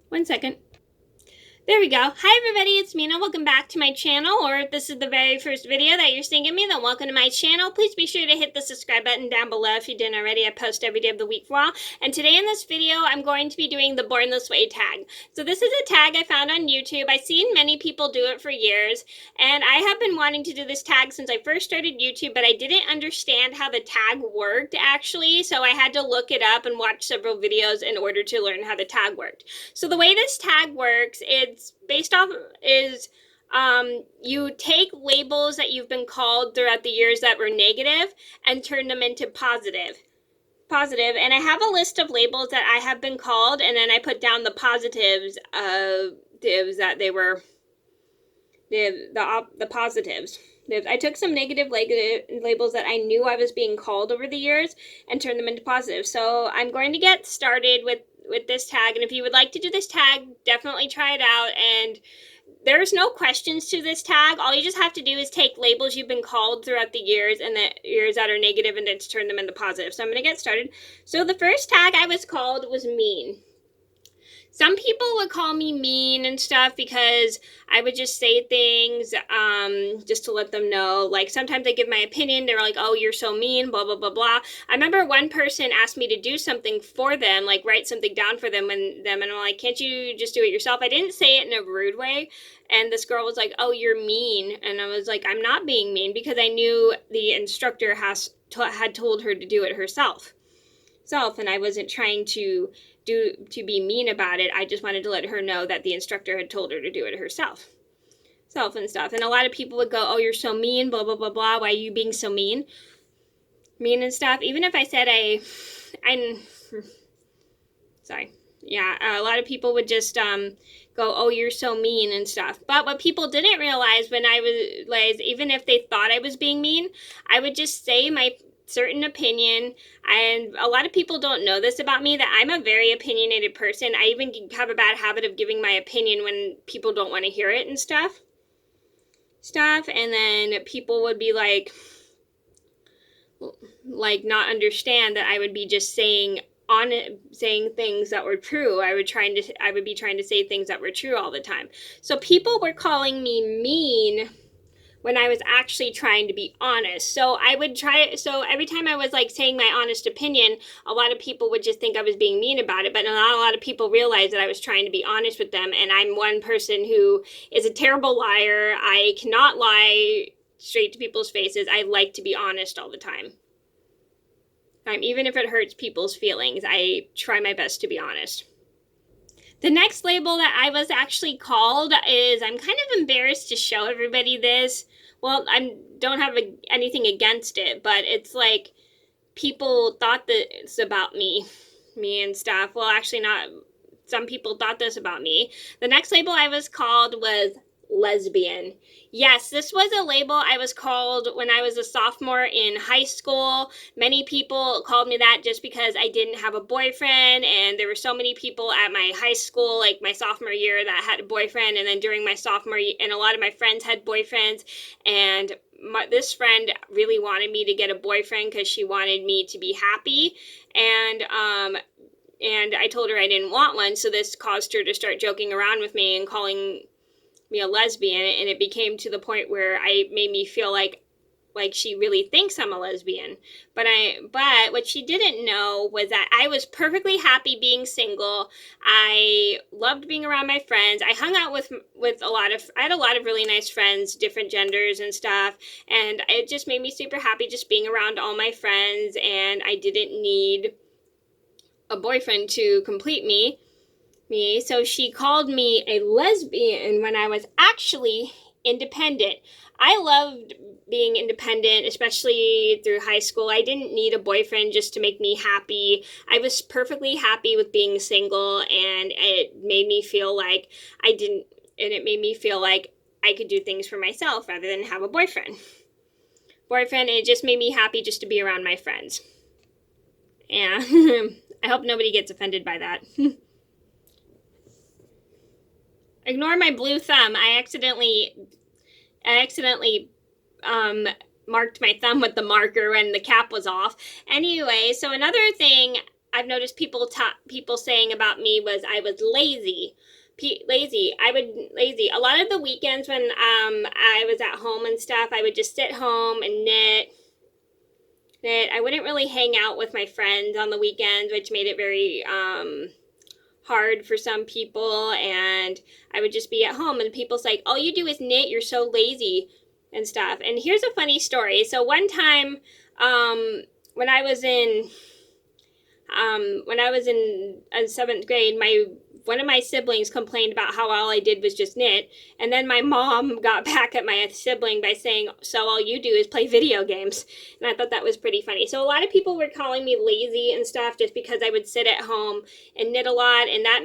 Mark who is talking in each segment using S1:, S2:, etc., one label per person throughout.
S1: 1 second. There we go. Hi everybody, it's Mena. Welcome back to my channel, or if this is the very first video that you're seeing of me, then welcome to my channel. Please be sure to hit the subscribe button down below if you didn't already. I post every day of the week for all. And today in this video, I'm going to be doing the Born This Way tag. So this is a tag I found on YouTube. I've seen many people do it for years, and I have been wanting to do this tag since I first started YouTube, but I didn't understand how the tag worked actually, so I had to look it up and watch several videos in order to learn how the tag worked. So the way this tag works, it's based off is you take labels that you've been called throughout the years that were negative and turn them into positive. And I have a list of labels that I have been called, and then I put down the positives that they were the positives. I took some negative labels that I knew I was being called over the years and turned them into positive. So I'm going to get started with this tag, and if you would like to do this tag, definitely try it out. And there's no questions to this tag. All you just have to do is take labels you've been called throughout the years and the years that are negative and then turn them into positive. So I'm going to get started. So the first tag I was called was mean. Some people would call me mean and stuff because I would just say things just to let them know. Like sometimes they give my opinion. They're like, oh, you're so mean, blah, blah, blah, blah. I remember one person asked me to do something for them, like write something down for them, and I'm like, can't you just do it yourself? I didn't say it in a rude way. And this girl was like, oh, you're mean. And I was like, I'm not being mean, because I knew the instructor had told her to do it herself. And I wasn't trying to be mean about it. I just wanted to let her know that the instructor had told her to do it herself and stuff. And a lot of people would go, oh, you're so mean, blah, blah, blah, blah. Why are you being so mean and stuff? Even if I said I'm sorry. Yeah, a lot of people would just go, oh, you're so mean and stuff. But what people didn't realize even if they thought I was being mean, I would just say my certain opinion. And a lot of people don't know this about me, that I'm a very opinionated person. I even have a bad habit of giving my opinion when people don't want to hear it and stuff. And then people would be like not understand that I would be just saying things that were true. I would be trying to say things that were true all the time. So people were calling me mean when I was actually trying to be honest. So every time I was like saying my honest opinion, a lot of people would just think I was being mean about it, but not a lot of people realized that I was trying to be honest with them. And I'm one person who is a terrible liar. I cannot lie straight to people's faces. I like to be honest all the time. Even if it hurts people's feelings, I try my best to be honest. The next label that I was actually called is, I'm kind of embarrassed to show everybody this. Well, I don't have anything against it, but it's like people thought this about me and stuff. Well, actually not. Some people thought this about me. The next label I was called was lesbian. Yes, this was a label I was called when I was a sophomore in high school. Many people called me that just because I didn't have a boyfriend, and there were so many people at my high school, like my sophomore year, that had a boyfriend, and then during my sophomore year, and a lot of my friends had boyfriends, and this friend really wanted me to get a boyfriend because she wanted me to be happy, and I told her I didn't want one, so this caused her to start joking around with me and calling me a lesbian, and it became to the point where made me feel like she really thinks I'm a lesbian. But what she didn't know was that I was perfectly happy being single. I loved being around my friends. I hung out with I had a lot of really nice friends, different genders and stuff, and it just made me super happy just being around all my friends, and I didn't need a boyfriend to complete me. So she called me a lesbian when I was actually independent. I loved being independent, especially through high school. I didn't need a boyfriend just to make me happy. I was perfectly happy with being single, and it made me feel like I could do things for myself rather than have a boyfriend. And it just made me happy just to be around my friends. Yeah. I hope nobody gets offended by that. Ignore my blue thumb. I accidentally marked my thumb with the marker when the cap was off. Anyway, so another thing I've noticed people saying about me was I was lazy. Lazy. I would lazy. A lot of the weekends when I was at home and stuff, I would just sit home and knit. I wouldn't really hang out with my friends on the weekends, which made it very hard for some people. And I would just be at home, and people's like, all you do is knit. You're so lazy and stuff. And here's a funny story. So one time, when I was in seventh grade, one of my siblings complained about how all I did was just knit, and then my mom got back at my sibling by saying, "So all you do is play video games," and I thought that was pretty funny. So a lot of people were calling me lazy and stuff just because I would sit at home and knit a lot, and that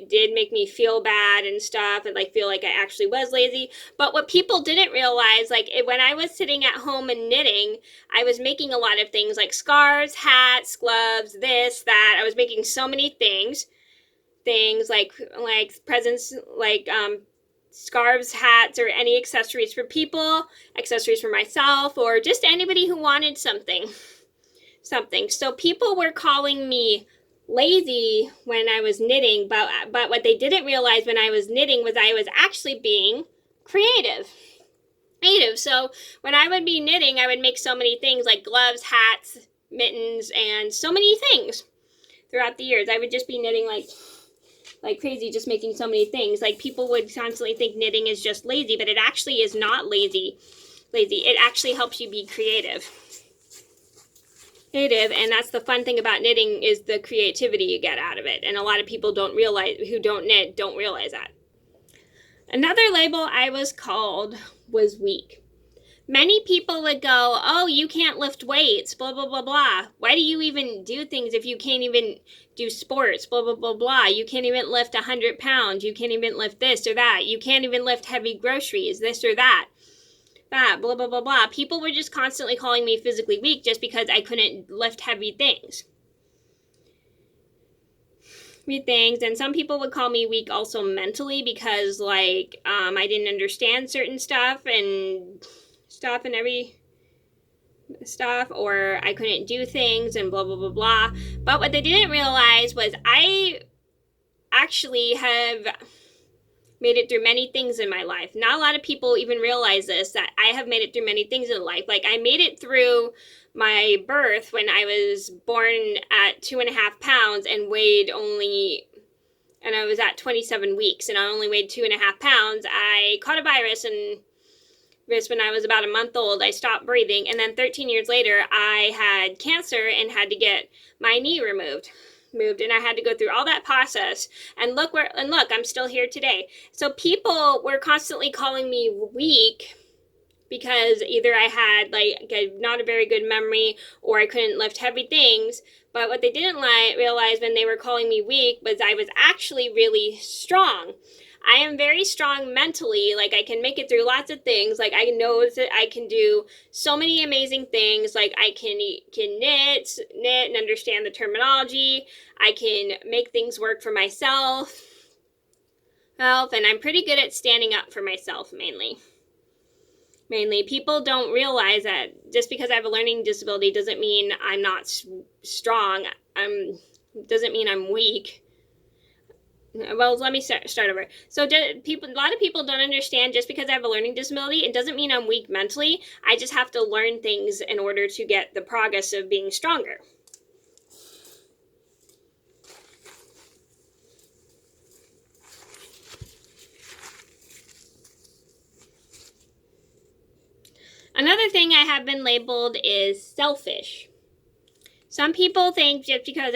S1: did make me feel bad and stuff, and like feel like I actually was lazy. But what people didn't realize, when I was sitting at home and knitting, I was making a lot of things like scarves, hats, gloves, this, that. I was making so many things like presents, scarves, hats, or any accessories for people, accessories for myself, or just anybody who wanted something. So people were calling me lazy when I was knitting, but what they didn't realize when I was knitting was I was actually being creative. So when I would be knitting, I would make so many things like gloves, hats, mittens, and so many things throughout the years. I would just be knitting like crazy, just making so many things. Like, people would constantly think knitting is just lazy, but it actually is not lazy. It actually helps you be creative. And that's the fun thing about knitting, is the creativity you get out of it. And a lot of people who don't knit don't realize that. Another label I was called was weak. Many people would go, "Oh, you can't lift weights, blah, blah, blah, blah. Why do you even do things if you can't even do sports, blah, blah, blah, blah. You can't even lift 100 pounds. You can't even lift this or that. You can't even lift heavy groceries, this or that, blah, blah, blah, blah." People were just constantly calling me physically weak just because I couldn't lift heavy things. And some people would call me weak also mentally because, I didn't understand certain stuff and every stuff, or I couldn't do things and blah, blah, blah, blah. But what they didn't realize was I actually have made it through many things in my life. Not a lot of people even realize this, that I have made it through many things in life. Like, I made it through my birth when I was born at 2.5 pounds and I was at 27 weeks and I only weighed 2.5 pounds. I caught a virus when I was about a month old. I stopped breathing, and then 13 years later I had cancer and had to get my knee removed, and I had to go through all that process, and look, I'm still here today. So people were constantly calling me weak because either I had not a very good memory, or I couldn't lift heavy things. But what they didn't realize when they were calling me weak was I was actually really strong. I am very strong mentally. Like, I can make it through lots of things. Like, I know that I can do so many amazing things. Like, I can knit and understand the terminology. I can make things work for myself. And I'm pretty good at standing up for myself, mainly. People don't realize that just because I have a learning disability doesn't mean I'm not strong. Doesn't mean I'm weak. Well, let me start over. So a lot of people don't understand, just because I have a learning disability, it doesn't mean I'm weak mentally. I just have to learn things in order to get the progress of being stronger. Another thing I have been labeled is selfish. Some people think just because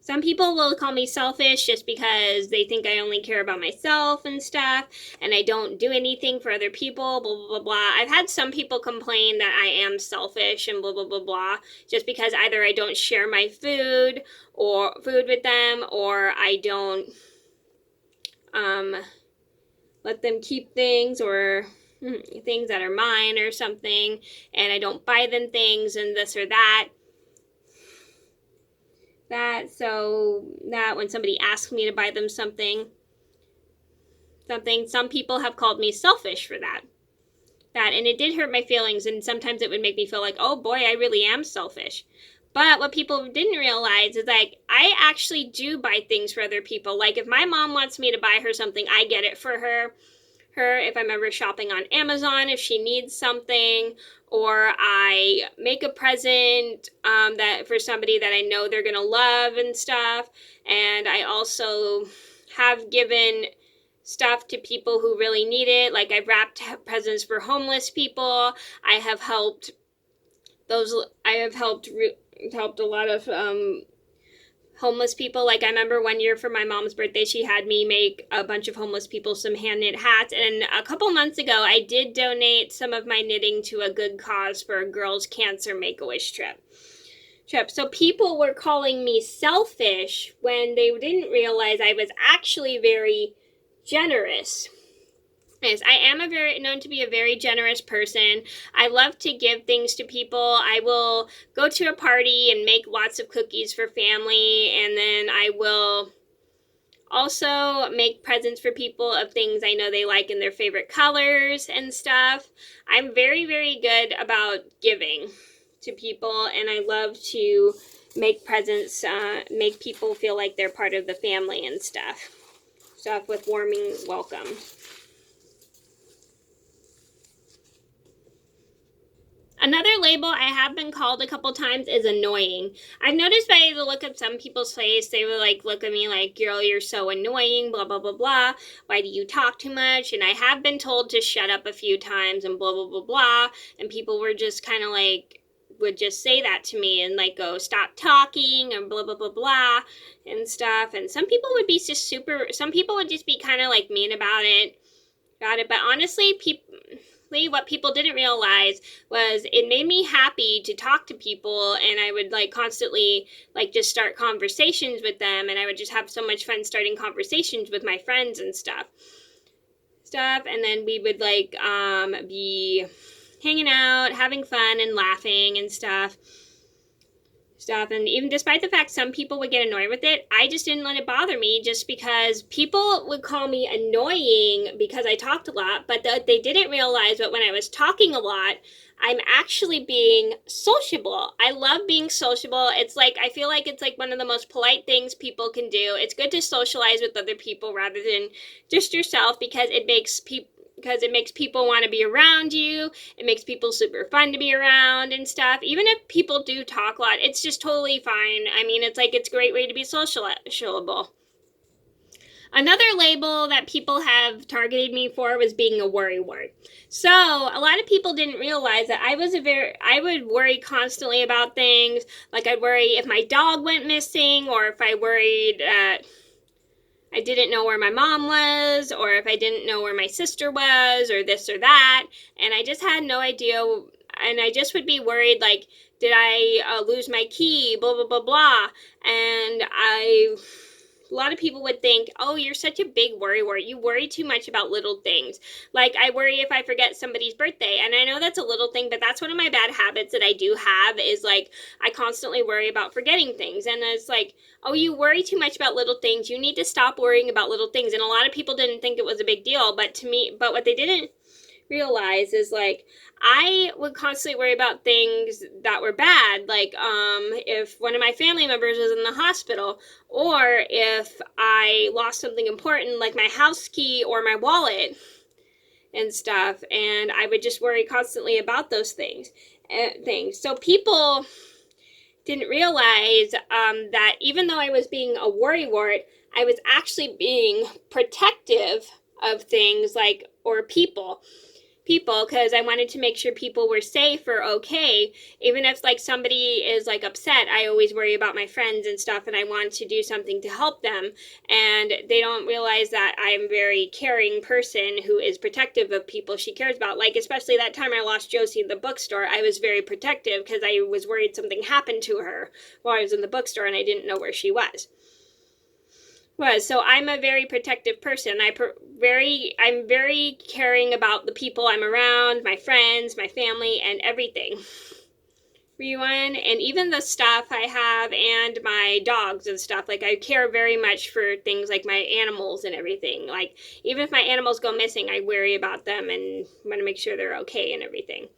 S1: some people will call me selfish just because they think I only care about myself and stuff, and I don't do anything for other people, blah, blah, blah, blah. I've had some people complain that I am selfish and blah, blah, blah, blah, just because either I don't share my food with them, or I don't let them keep things, or things that are mine or something, and I don't buy them things and this or that. So that when somebody asks me to buy them something, some people have called me selfish for that, and it did hurt my feelings, and sometimes it would make me feel like, oh boy, I really am selfish. But what people didn't realize is like I actually do buy things for other people. Like if my mom wants me to buy her something, I get it for her. If I'm ever shopping on Amazon, if she needs something, or I make a present that for somebody that I know they're gonna love and stuff. And I also have given stuff to people who really need it. Like I've wrapped presents for homeless people. I have helped those. I have helped a lot of homeless people. Like I remember one year for my mom's birthday, she had me make a bunch of homeless people some hand knit hats. And a couple months ago, I did donate some of my knitting to a good cause for a girls' cancer Make-A-Wish trip. So people were calling me selfish when they didn't realize I was actually very generous. Yes, I am known to be a very generous person. I love to give things to people. I will go to a party and make lots of cookies for family, and then I will also make presents for people of things I know they like in their favorite colors and stuff. I'm very, very good about giving to people, and I love to make presents, make people feel like they're part of the family and stuff with warming welcome. Another label I have been called a couple times is annoying. I've noticed by the look of some people's face, they will like look at me like, girl, you're so annoying, blah, blah, blah, blah. Why do you talk too much? And I have been told to shut up a few times and blah, blah, blah, blah. And people were just kind of like, would just say that to me and like go, stop talking and blah, blah, blah, blah and stuff. And some people would be just some people would just be kind of like mean about it. But honestly, what people didn't realize was it made me happy to talk to people, and I would like constantly like just start conversations with them, and I would just have so much fun starting conversations with my friends and stuff. And then we would like be hanging out, having fun and laughing and stuff. And even despite the fact some people would get annoyed with it, I just didn't let it bother me, just because people would call me annoying because I talked a lot, but they didn't realize that when I was talking a lot, I'm actually being sociable. I love being sociable. It's like, I feel like it's like one of the most polite things people can do. It's good to socialize with other people rather than just yourself, because it makes people want to be around you. It makes people super fun to be around and stuff. Even if people do talk a lot, it's just totally fine. I mean, it's a great way to be sociable. Another label that people have targeted me for was being a worrywart. So a lot of people didn't realize that I would worry constantly about things. Like I'd worry if my dog went missing, or if I worried that I didn't know where my mom was, or if I didn't know where my sister was, or this or that. And I just had no idea. And I just would be worried, like, did I lose my key, blah, blah, blah, blah. And a lot of people would think, oh, you're such a big worrywart. You worry too much about little things. Like, I worry if I forget somebody's birthday. And I know that's a little thing, but that's one of my bad habits that I do have, is like, I constantly worry about forgetting things. And it's like, oh, you worry too much about little things. You need to stop worrying about little things. And a lot of people didn't think it was a big deal. But what they didn't realize is like, I would constantly worry about things that were bad, like if one of my family members was in the hospital, or if I lost something important like my house key or my wallet and stuff. And I would just worry constantly about those things. So people didn't realize that even though I was being a worrywart, I was actually being protective of things or people, because I wanted to make sure people were safe or okay. Even if somebody is upset, I always worry about my friends and stuff, and I want to do something to help them. And they don't realize that I'm a very caring person who is protective of people she cares about. Especially that time I lost Josie in the bookstore, I was very protective because I was worried something happened to her while I was in the bookstore and I didn't know where she was. So I'm a very protective person. I'm very caring about the people I'm around, my friends, my family, and everything. And even the stuff I have and my dogs and stuff, I care very much for things like my animals and everything. Even if my animals go missing, I worry about them and want to make sure they're okay and everything.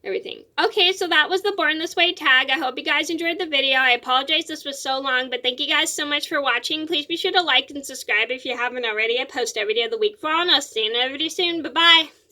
S1: everything. Okay, so that was the Born This Way tag. I hope you guys enjoyed the video. I apologize this was so long, but thank you guys so much for watching. Please be sure to like and subscribe if you haven't already. I post every day of the week for all, and I'll see you in another video soon. Bye-bye.